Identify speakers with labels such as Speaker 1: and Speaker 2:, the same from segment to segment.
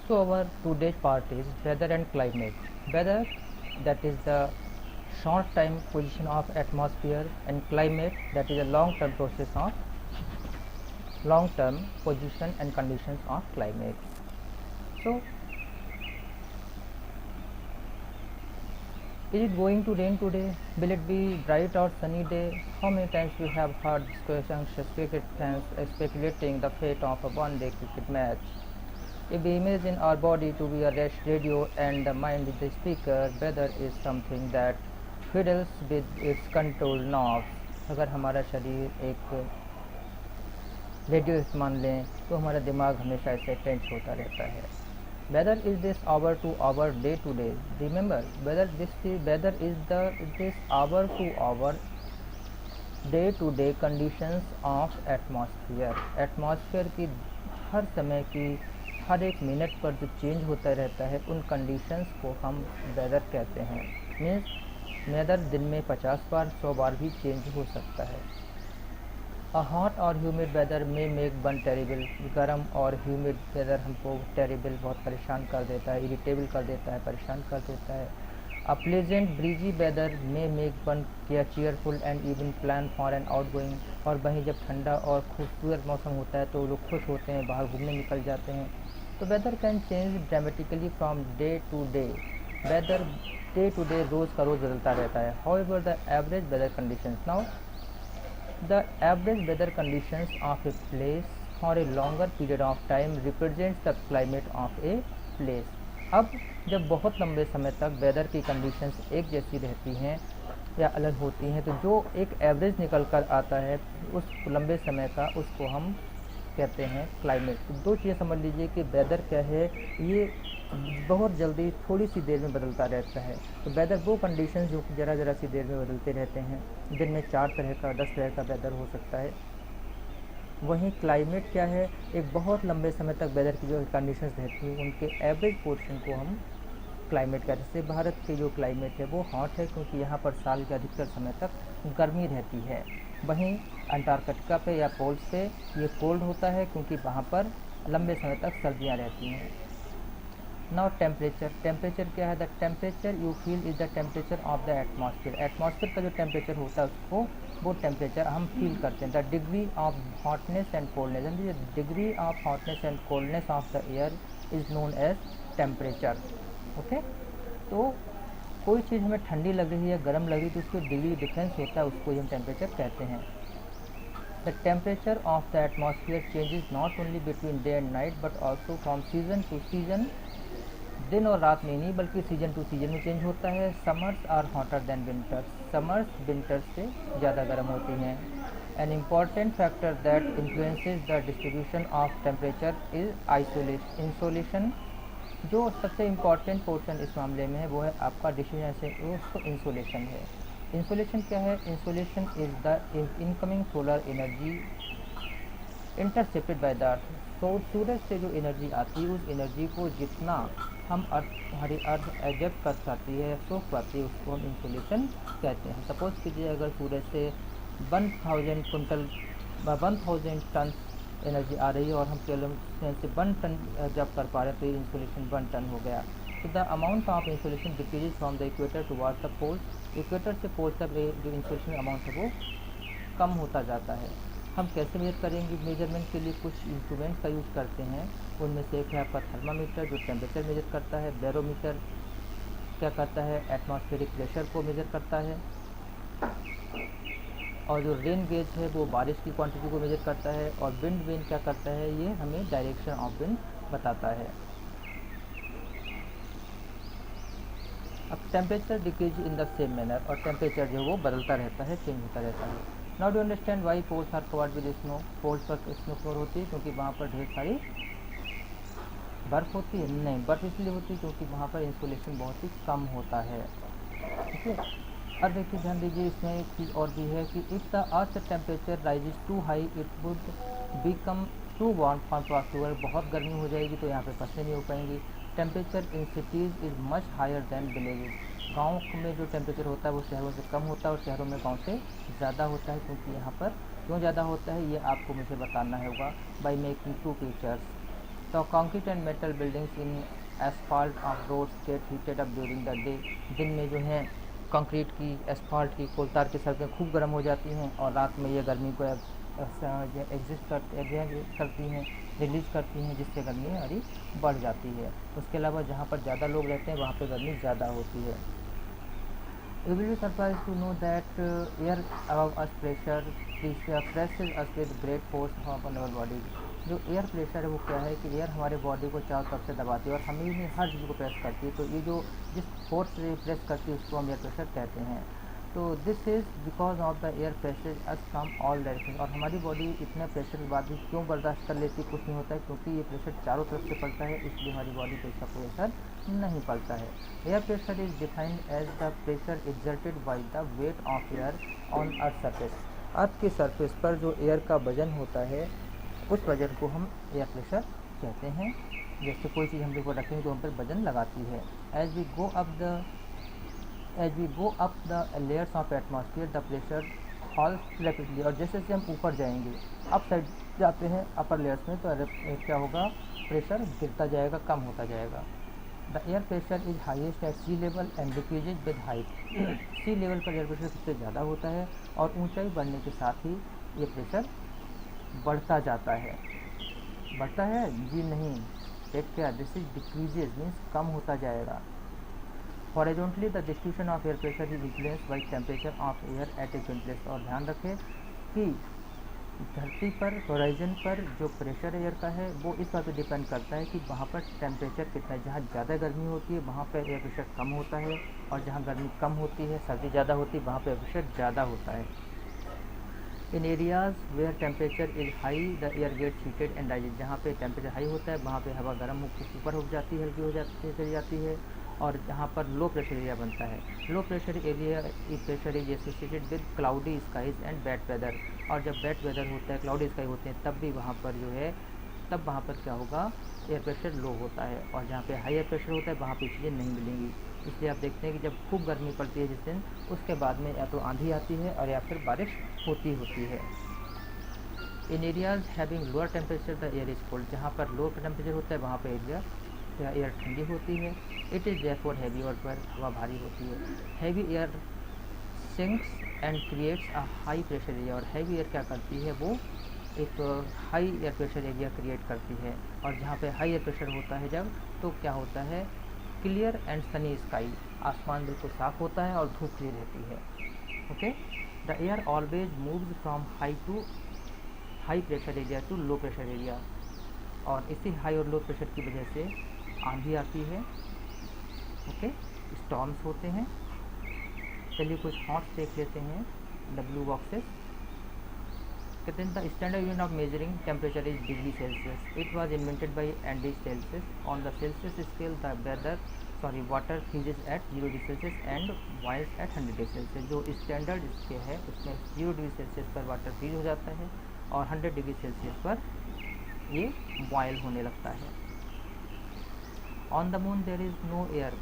Speaker 1: So our today's part is weather and climate. Weather, that is the short time position of atmosphere, and climate, that is a long term process of long term position and conditions of climate. So is it going to rain today? Will it be bright or sunny day? How many times we have heard discussions, cricket fans speculating the fate of a one-day cricket match? If we imagine our body to be a radio and the mind is the speaker, weather is something that fiddles with its control knobs. अगर हमारा शरीर एक radio मान लें तो हमारा दिमाग हमेशा ऐसे टेंस होता रहता है. Whether is this hour to hour, day to day. Remember, whether is this hour to hour, day to day conditions of atmosphere. Atmosphere की हर समय की हर एक मिनट पर जो चेंज होता रहता है उन कंडीशंस को हम वेदर कहते हैं. मीन्स वेदर दिन में 50 बार 100 बार भी चेंज हो सकता है. अ हॉट और ह्यूमिड वेदर में मेक वन टेरिबल. गर्म और ह्यूमिड वेदर हमको टेरिबल बहुत परेशान कर देता है, इरिटेबल कर देता है, परेशान कर देता है. अ प्लेजेंट ब्रीजी वेदर में make one cheerful and even plan for an outgoing. और वहीं जब ठंडा और खूबसूरत मौसम होता है तो लोग खुश होते हैं, बाहर घूमने निकल जाते हैं. तो weather can change dramatically from day to day. Weather day to day रोज़ का रोज़ बदलता रहता है. However the average weather conditions. Now the average weather conditions of a place for a longer period of time represents the climate of a place. अब जब बहुत लंबे समय तक वेदर की कंडीशंस एक जैसी रहती हैं या अलग होती हैं तो जो एक एवरेज निकल कर आता है उस लंबे समय का, उसको हम कहते हैं क्लाइमेट. तो दो चीज़ें समझ लीजिए कि वेदर क्या है. ये बहुत जल्दी थोड़ी सी देर में बदलता रहता है. तो वेदर वो कंडीशंस जो ज़रा ज़रा सी देर में बदलते रहते हैं. दिन में 4 तरह का 10 तरह का वेदर हो सकता है. वहीं क्लाइमेट क्या है, एक बहुत लंबे समय तक वेदर की जो कंडीशंस रहती हैं उनके एवरेज पोर्शन को हम क्लाइमेट कहते हैं. जैसे भारत के जो क्लाइमेट है वो हॉट है क्योंकि यहाँ पर साल के अधिकतर समय तक गर्मी रहती है. वहीं अंटार्कटिका पे या पोल्स पे ये कोल्ड होता है क्योंकि वहाँ पर लंबे समय तक सर्दियाँ रहती हैं. Now temperature. टेम्परेचर क्या है? The temperature you feel is the temperature of the atmosphere. Atmosphere का जो टेम्परेचर होता है उसको वो टेम्परेचर हम फील करते हैं. The degree of hotness and coldness. And degree of hotness and coldness of the air is known as temperature. Okay. तो कोई चीज़ हमें ठंडी लग रही है या गर्म लग रही है तो उसको डिग्री डिफरेंस होता है, उसको हम टेम्परेचर कहते हैं. The temperature of the atmosphere changes not only between day and night but also from season to season. दिन और रात में नहीं बल्कि सीजन टू सीजन में चेंज होता है. Summers are hotter than winters. Summers winters से ज़्यादा गर्म होती हैं. An important factor that influences the distribution of temperature is insolation. जो सबसे इम्पॉर्टेंट पोर्शन इस मामले में है वो है आपका डिस्ट्रीब्यूशन, उसको इंसोलेशन है. इंसोलेशन क्या है? Insolation is the incoming solar energy intercepted by the earth. तो सूरज से जो एनर्जी आती है उस एनर्जी को जितना हमारी अर्थ एब्जॉर्ब कर पाती है, सोख पाती है, उसको हम इंसोलेशन कहते हैं. सपोज कीजिए अगर सूरज से 1000 टन एनर्जी आ रही है और हम केवल से 1 टन जब कर पा रहे हैं तो ये इंसोलेशन 1 टन हो गया. तो the amount of insolation decrease from the equator towards the pole. Equator से पोल तक जो इंसोलेशन अमाउंट है वो कम होता जाता है. हम कैसे मेजर करेंगे? मेजरमेंट के लिए कुछ इंस्ट्रूमेंट्स का यूज़ करते हैं. उनमें से एक है आपका थर्मामीटर जो टेम्परेचर मेजर करता है. बैरोमीटर क्या करता है? एटमॉस्फेरिक प्रेशर को मेजर करता है. और जो रेन गेज है वो बारिश की क्वांटिटी को मेजर करता है. और विंड वेन क्या करता है? ये हमें डायरेक्शन ऑफ विंड बताता है. अब temperature decrease in the same manner. और टेम्परेचर जो वो बदलता रहता है, चेंज होता रहता है. Now do understand why poles are covered with snow. Poles पर स्नो कवर होती है क्योंकि वहाँ पर ढेर सारी बर्फ़ होती है. नहीं, बर्फ़ इसलिए होती है क्योंकि वहाँ पर इंसुलेशन बहुत ही कम होता है. ठीक है. अब देखिए, ध्यान दीजिए, इसमें एक चीज़ और भी है कि if the earth temperature rises too high it would become too warm for crops. बहुत गर्मी हो जाएगी तो यहाँ पे फसलें नहीं हो पाएंगी. Temperature in cities is much higher than villages. गाँव में जो टेम्परेचर होता है वो शहरों से कम होता है और शहरों में गाँव से ज़्यादा होता है. क्योंकि यहाँ पर क्यों ज़्यादा होता है ये आपको मुझे बताना होगा बाई मेकिंग 2 पिक्चर्स. तो concrete and metal buildings in asphalt of roads get heated up during the day. दिन में जो है कंक्रीट की, एसफाल्ट की, कोलतार की सड़कें खूब गर्म हो जाती हैं और रात में ये गर्मी को एग्जिस्ट करती हैं, रिलीज करती हैं, जिससे गर्मी हमारी बढ़ जाती है। उसके अलावा जहाँ पर ज़्यादा लोग रहते हैं वहाँ पर गर्मी ज़्यादा होती है। You will be surprised to know that air above us pressure presses us with great force upon our body। जो एयर प्रेशर है वो क्या है कि एयर हमारे बॉडी को चारों तरफ से दबाती है और हमें ही हर चीज़ को प्रेस करती है। तो ये जो जिस फोर्स से प्रेस करती है उसको हम एयर प्रेशर कहते हैं। तो this is because of the air pressure us from all direction. और हमारी बॉडी इतने प्रेशर के बाद भी क्यों बर्दाश्त कर लेती है, कुछ नहीं होता है, क्योंकि ये प्रेशर चारों तरफ से पड़ता है, इसलिए हमारी बॉडी पे इसका कोई असर नहीं पड़ता है। Air pressure is defined as the pressure exerted by the weight of air on earth surface. Earth की सरफेस पर जो एयर का वजन होता है उस वजन को हम एयर प्रेशर कहते हैं। जैसे कोई चीज़ हम लोग रखेंगे तो हम पर वजन लगाती है। As we go up the layers of atmosphere the pressure falls rapidly. और जैसे जैसे हम ऊपर जाएंगे, अप साइड जाते हैं अपर लेयर्स में, तो क्या होगा, प्रेशर गिरता जाएगा, कम होता जाएगा। The air pressure is highest at sea level and decreases with height. Sea level पर एयर प्रेशर सबसे ज़्यादा होता है और ऊंचाई बढ़ने के साथ ही ये प्रेशर बढ़ता जाता है। बढ़ता है जी नहीं, take care, this is decreases means कम होता जाएगा। Horizontally the distribution of air pressure is influenced by temperature of air at a given place. और ध्यान रखें कि धरती पर होराइजन पर जो प्रेशर एयर का है वो इस बात पर डिपेंड करता है कि वहाँ पर टेम्परेचर कितना है। जहाँ ज़्यादा गर्मी होती है वहाँ पर एयर प्रेशर कम होता है, और जहाँ गर्मी कम होती है, सर्दी ज़्यादा होती है, वहाँ पर एयर प्रेशर ज़्यादा होता है। In areas where temperature is high the air gets heated and rises. जहाँ पे टेम्परेचर हाई होता है वहाँ पे हवा गर्म होकर ऊपर हो जाती है, हल्की हो जाती है, चली जाती है। और जहाँ पर लो प्रेशर एरिया बनता है, low pressure area pressure is associated with cloudy skies and bad weather. और जब बैड वेदर होता है, क्लाउडी स्काई होते हैं, तब भी वहाँ पर जो है, तब वहाँ पर क्या होगा, एयर प्रेशर लो होता है। और जहाँ पे हाई एयर प्रेशर होता है वहाँ पे चीज़ें नहीं मिलेंगी। इसलिए आप देखते हैं कि जब खूब गर्मी पड़ती है जिस दिन, उसके बाद में या तो आंधी आती है और या फिर बारिश होती है। In areas having lower temperature the air is cold. जहाँ पर लो टेम्परेचर होता है वहाँ पर एयर ठंडी होती है। इट इज़ देयरफॉर हैवी, और पर हवा भारी होती है। Heavy air sinks and creates a high pressure area. और हैवी एयर क्या करती है, वो एक high air pressure area create करती है। और जहाँ पे हाई एयर प्रेशर होता है जब, तो क्या होता है, क्लियर एंड सनी स्काई, आसमान बिल्कुल साफ होता है और धूप खिली रहती है। Okay, the air always moves from high pressure area to low pressure area. और इसी हाई और लो प्रेशर की वजह से आंधी आती है, ओके, स्टॉर्म्स होते हैं। चलिए कुछ हॉट्स देख लेते हैं, W बॉक्सेस। कहते हैं the standard unit of measuring temperature is degree Celsius. It was invented by Andy Celsius. On the Celsius scale the water freezes at 0 degree Celsius and boils at 100 degree Celsius. जो standard scale है उसमें 0 degree Celsius पर water freeze हो जाता है और 100 degree Celsius पर ये बॉयल होने लगता है। On the moon there is no air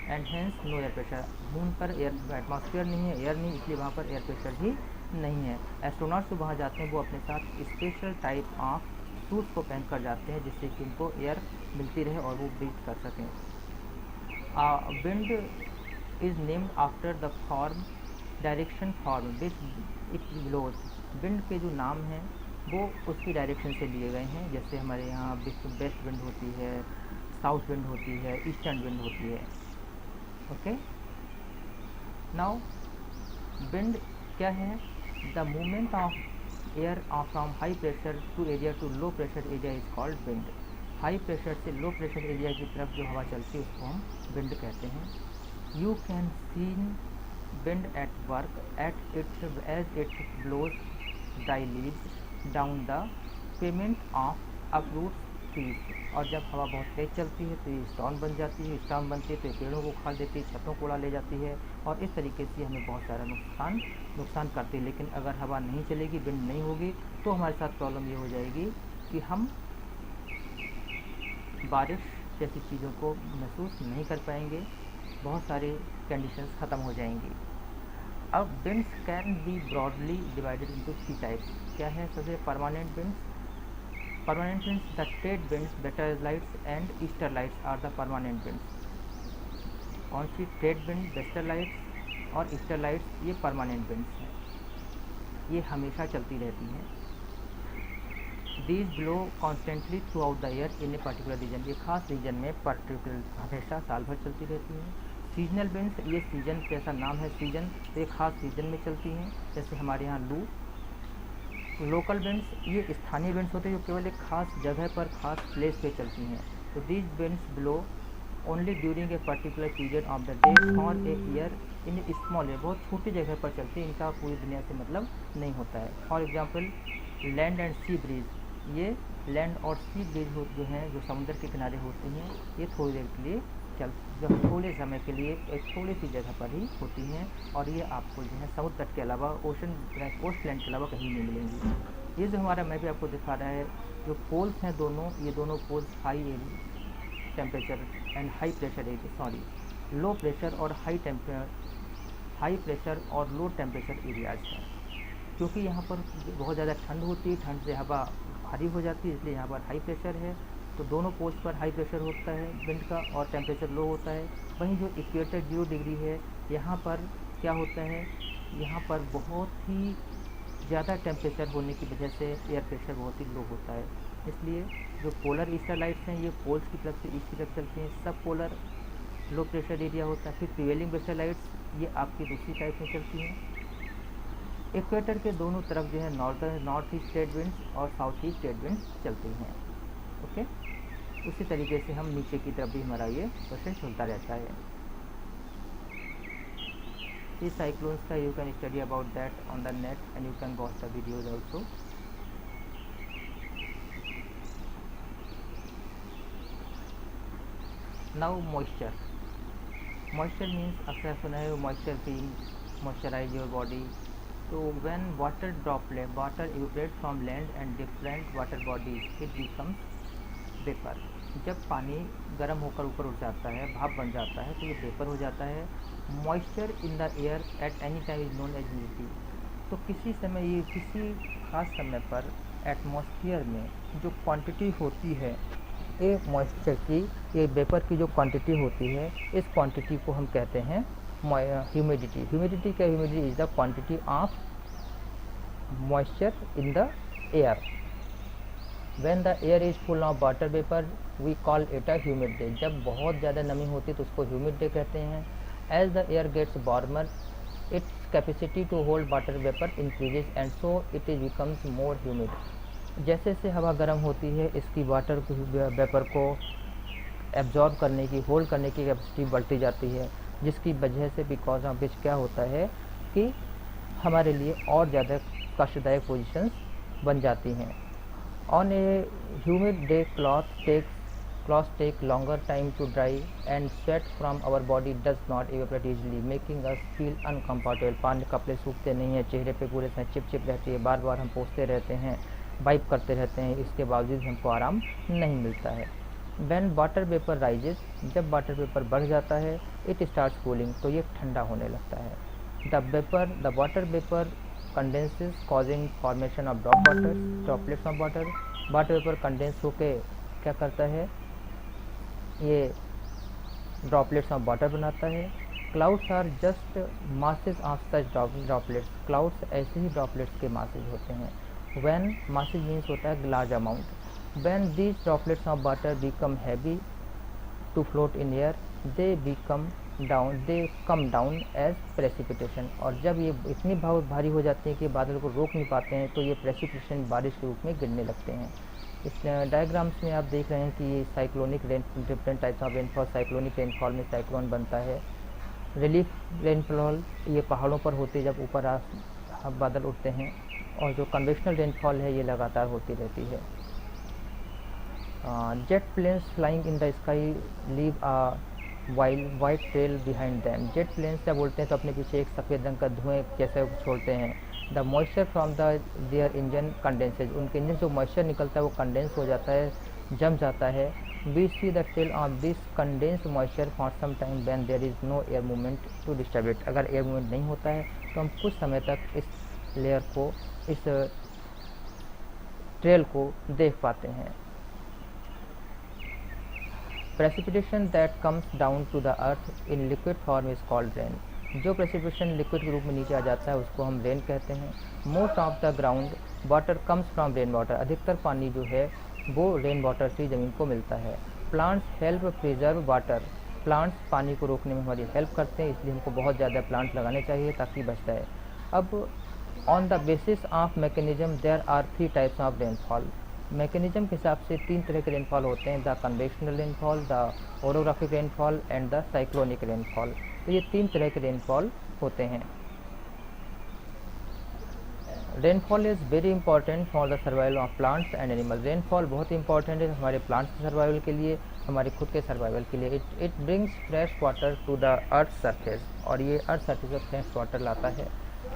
Speaker 1: and hence no air pressure. Moon पर एयर एटमॉस्फेयर नहीं है, एयर नहीं, इसलिए वहाँ पर एयर प्रेशर भी नहीं है। एस्ट्रोनॉट्स जो वहाँ जाते हैं वो अपने साथ स्पेशल टाइप ऑफ सूट्स को पहन कर जाते हैं जिससे कि उनको एयर मिलती रहे और वो ब्रीथ कर सकें। Wind is named after the from direction from which it blows. Wind के जो नाम हैं वो उसकी डायरेक्शन से लिए गए हैं। जैसे हमारे यहाँ वेस्ट विंड होती है, साउथ विंड होती है, ईस्टर्न विंड होती है। ओके, नाउ विंड क्या है, the movement of air from high pressure to area to low pressure area is called wind. High pressure से लो प्रेशर एरिया की तरफ जो हवा चलती है उसको हम विंड कहते हैं। You can seen wind at work at it as it blows dry leaves down the pavement of uproot trees. और जब हवा बहुत तेज़ चलती है तो ये स्टॉर्म बन जाती है, स्टॉर्म बनती है तो ये पेड़ों को उखाड़ देती है, छतों को उड़ा ले जाती है और इस तरीके से हमें बहुत सारा नुकसान करती है। लेकिन अगर हवा नहीं चलेगी, विंड नहीं होगी, तो हमारे साथ प्रॉब्लम ये हो जाएगी कि हम बारिश जैसी चीज़ों को महसूस नहीं कर पाएंगे, बहुत सारे कंडीशंस ख़त्म हो जाएंगी। अब winds can be broadly divided into 3 types. क्या है, सबसे permanent winds, permanent winds, the trade winds, westerlies and easterlies are the permanent winds. कौन सी? ट्रेड विंड, वेस्टरलाइट्स और ईस्टरलाइट्स, ये परमानेंट विंड्स हैं, ये हमेशा चलती रहती हैं। These blow constantly throughout the year in a particular region, ये खास रीजन में पर्टिकुलर हमेशा साल भर चलती रहती हैं। सीजनल विंड्स, ये सीजन जैसा नाम है सीजन, तो ये खास सीजन में चलती हैं, जैसे हमारे यहाँ लू। लोकल विंड्स, ये स्थानीय विंड्स होते हैं जो केवल एक खास जगह पर, खास प्लेस पे चलती हैं। तो these winds blow only during a particular period of the day और a year in small air, बहुत छोटी जगह पर चलती है, इनका पूरी दुनिया से मतलब नहीं होता है। For example land and sea breeze, ये लैंड और सी ब्रीज जो हैं, जो समुद्र के किनारे होती हैं, ये थोड़ी देर के लिए जब थोड़े समय के लिए एक थोड़ी सी जगह पर ही होती हैं, और ये आपको जो है समुद्र तट के अलावा कोस्ट लैंड के अलावा कहीं नहीं मिलेंगी। ये जो हमारा मैं भी आपको दिखा रहा है, जो पोल्स हैं दोनों, ये दोनों poles high temperature and high pressure area, low pressure और हाई प्रेशर और लो टेम्परेचर एरियाज हैं। क्योंकि यहाँ पर बहुत ज़्यादा ठंड होती है, ठंड से हवा भारी हो जाती है, इसलिए यहाँ पर हाई प्रेशर है। तो दोनों पोल्स पर हाई प्रेशर होता है विंड का, और टेम्परेचर लो होता है। वहीं जो इक्वेटर 0 डिग्री है, यहाँ पर क्या होता है, यहाँ पर बहुत ही ज़्यादा टेम्परेचर होने की वजह से एयर प्रेशर बहुत ही लो होता है। इसलिए जो पोलर ईस्टर लाइट्स हैं, ये पोल्स की तरफ से ईस्ट की तरफ चलती हैं। सब पोलर लो प्रेशर एरिया होता है। फिर प्रिवेलिंग वेस्टर लाइट्स, ये आपकी दूसरी टाइप में चलती हैं। इक्वेटर के दोनों तरफ जो है नॉर्थ ईस्ट ट्रेड विंड्स और साउथ ईस्ट ट्रेड विंड्स चलती हैं। ओके, उसी तरीके से हम नीचे की तरफ भी हमारा ये क्वेश्चन चलता रहता है। इस साइक्लोन्स का you can study about that on the net and you can watch the videos also. Now moisture means, अक्सर सुना है moisture feel, moisturise your body. तो when water evaporate from land and different water bodies it becomes vapour. जब पानी गर्म होकर ऊपर उठ जाता है, भाप बन जाता है, तो ये वेपर हो जाता है। Moisture in the air at any time is known as humidity. तो किसी समय, ये किसी खास समय पर एटमॉस्फेयर में जो क्वांटिटी होती है ये मॉइस्चर की, ये वेपर की जो क्वांटिटी होती है, इस क्वांटिटी को हम कहते हैं humidity. Humidity is the quantity of moisture in the air. When the air is full of water vapour we call it a humid day. जब बहुत ज़्यादा नमी होती है तो उसको ह्यूमिड डे कहते हैं। As the air gets warmer its capacity to hold water vapour increases and so it is becomes more humid. जैसे जैसे हवा गर्म होती है, इसकी वाटर वेपर को एब्जॉर्ब करने की, होल्ड करने की कैपेसिटी बढ़ती जाती है, जिसकी वजह से बिकॉज ऑफ विच क्या होता है कि हमारे लिए और ज़्यादा कष्टदायक पोजीशंस बन जाती हैं। On A humid day cloths take longer time to dry and sweat from our body does not evaporate easily making us feel uncomfortable। पानी कपड़े सूखते नहीं हैं, चेहरे पे पूरे समय चिप रहती है, बार बार हम पोंछते रहते हैं, वाइप करते रहते हैं, इसके बावजूद हमको आराम नहीं मिलता है। When water vapor rises, जब वाटर वेपर बढ़ जाता है, it starts cooling, तो ये ठंडा होने लगता है। The water vapor condenses causing formation of droplets of water। Water vapour condense होके क्या करता है, ये ड्रॉपलेट्स ऑफ वाटर बनाता है। Clouds are just masses of such droplets. Clouds ऐसे ही ड्रॉपलेट्स के मासेस होते हैं। व्हेन मासेस मीन्स होता है large amount. When these droplets of water become heavy to float in air they come down as precipitation. और जब ये इतनी भारी हो जाती है कि बादल को रोक नहीं पाते हैं, तो ये प्रेसिपिटेशन बारिश के रूप में गिरने लगते हैं। इस डायग्राम्स में आप देख रहे हैं कि ये cyclonic rain, different types of rainfall. Cyclonic rainfall में साइक्लोन बनता है। रिलीफ रेनफॉल ये पहाड़ों पर होते जब ऊपर बादल उठते हैं, और जो कन्वेक्शनल रेनफॉल है ये लगातार होती रहती है। Jet planes flying in the sky leave a white trail behind them. Jet planes जब उड़ते हैं तो अपने पीछे एक सफ़ेद रंग का धुएँ जैसे छोड़ते हैं। The moisture from their engine condenses. उनके इंजन जो मॉइस्चर निकलता है वो कंडेंस हो जाता है, जम जाता है। We see the trail of this condensed moisture for some time when there is no air movement to disturb it. अगर एयर मूवमेंट नहीं होता है तो हम कुछ समय तक इस लेयर को, इस ट्रेल को देख पाते हैं। Precipitation that comes down to the earth in liquid form is called rain. जो प्रेसिपिटेशन लिक्विड के रूप में नीचे आ जाता है उसको हम रेन कहते हैं। Most of the ground water comes from rain water. अधिकतर पानी जो है वो रेन वाटर से ज़मीन को मिलता है। Plants help preserve water. Plants पानी को रोकने में हमारी हेल्प करते हैं, इसलिए हमको बहुत ज़्यादा प्लांट्स लगाने चाहिए ताकि बच जाए। अब on the basis of mechanism there are 3 types of rainfall. Mechanism के हिसाब से 3 तरह के रेनफॉल होते हैं, the convectional rainfall, the orographic rainfall and the cyclonic rainfall. तो ये 3 तरह के रेनफॉल होते हैं। Rainfall is very important for the survival of plants and animal. Rainfall बहुत इंपॉर्टेंट है हमारे प्लांट्स के सर्वाइवल के लिए, हमारे खुद के सर्वाइवल के लिए। It brings fresh water to the earth surface, और ये अर्थ सरफेस पर फ्रेश वाटर लाता है।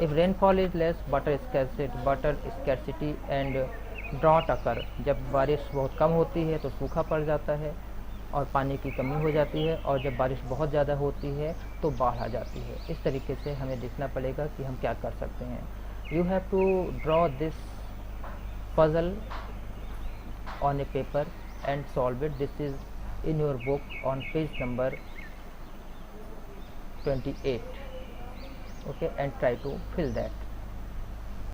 Speaker 1: If rainfall is less water scarcity and drought occur. जब बारिश बहुत कम होती है तो सूखा पड़ जाता है और पानी की कमी हो जाती है, और जब बारिश बहुत ज़्यादा होती है तो बाढ़ आ जाती है। इस तरीके से हमें देखना पड़ेगा कि हम क्या कर सकते हैं। You have to draw this puzzle on a paper and solve it. This is in your book on page number 28. Okay, and try to fill that.